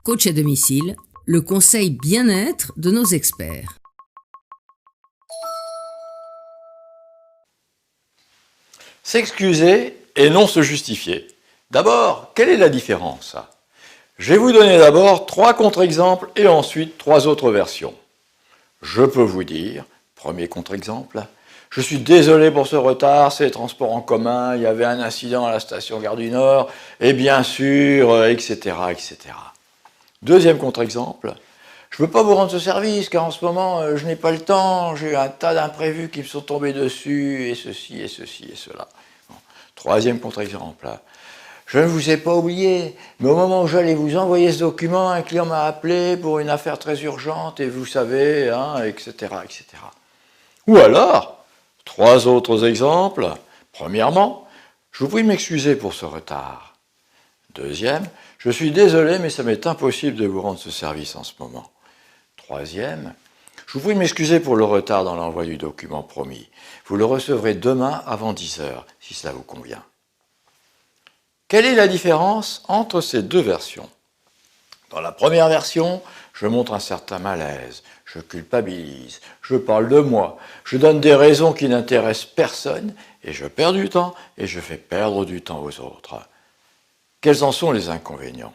Coach à domicile, le conseil bien-être de nos experts. S'excuser et non se justifier. D'abord, quelle est la différence? Je vais vous donner d'abord 3 contre-exemples et ensuite 3 autres versions. Je peux vous dire, premier contre-exemple, je suis désolé pour ce retard, c'est les transports en commun, il y avait un incident à la station Gare du Nord, et bien sûr, etc., etc. Deuxième contre-exemple, je ne peux pas vous rendre ce service car en ce moment, je n'ai pas le temps, j'ai un tas d'imprévus qui me sont tombés dessus, et ceci, et ceci, et cela. Bon. Troisième contre-exemple, je ne vous ai pas oublié, mais au moment où j'allais vous envoyer ce document, un client m'a appelé pour une affaire très urgente, et vous savez, hein, etc., etc. Ou alors, 3 autres exemples. Premièrement, je vous prie de m'excuser pour ce retard. Deuxième, je suis désolé, mais ça m'est impossible de vous rendre ce service en ce moment. Troisième, je vous prie de m'excuser pour le retard dans l'envoi du document promis. Vous le recevrez demain avant 10 heures, si cela vous convient. Quelle est la différence entre ces deux versions? Dans la première version, je montre un certain malaise, je culpabilise, je parle de moi, je donne des raisons qui n'intéressent personne, et je perds du temps, et je fais perdre du temps aux autres. Quels en sont les inconvénients?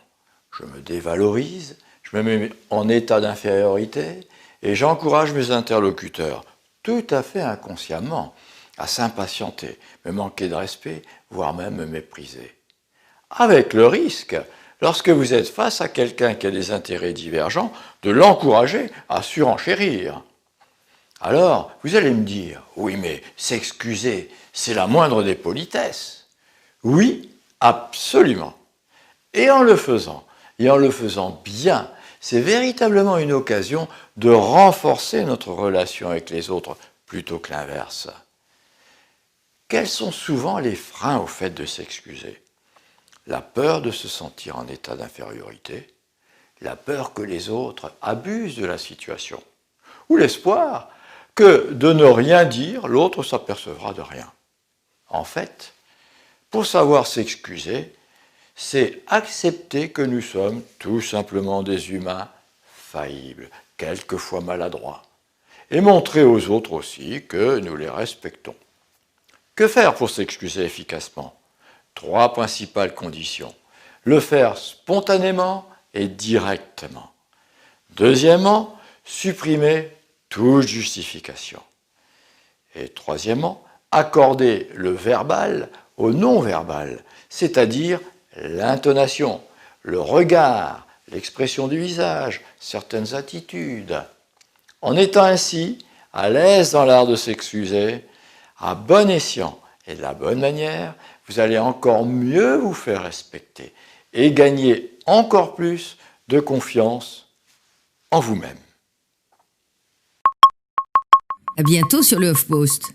Je me dévalorise, je me mets en état d'infériorité, et j'encourage mes interlocuteurs, tout à fait inconsciemment, à s'impatienter, me manquer de respect, voire même me mépriser. Avec le risque, lorsque vous êtes face à quelqu'un qui a des intérêts divergents, de l'encourager à surenchérir. Alors, vous allez me dire, oui, mais s'excuser, c'est la moindre des politesses. Oui, absolument. Et en le faisant bien, c'est véritablement une occasion de renforcer notre relation avec les autres plutôt que l'inverse. Quels sont souvent les freins au fait de s'excuser? La peur de se sentir en état d'infériorité, la peur que les autres abusent de la situation, ou l'espoir que de ne rien dire, l'autre s'apercevra de rien. En fait, pour savoir s'excuser, c'est accepter que nous sommes tout simplement des humains faillibles, quelquefois maladroits, et montrer aux autres aussi que nous les respectons. Que faire pour s'excuser efficacement? 3 principales conditions. Le faire spontanément et directement. Deuxièmement, supprimer toute justification. Et troisièmement, accorder le verbal au non-verbal, c'est-à-dire l'intonation, le regard, l'expression du visage, certaines attitudes. En étant ainsi à l'aise dans l'art de s'excuser, à bon escient et de la bonne manière, vous allez encore mieux vous faire respecter et gagner encore plus de confiance en vous-même. À bientôt sur le HuffPost.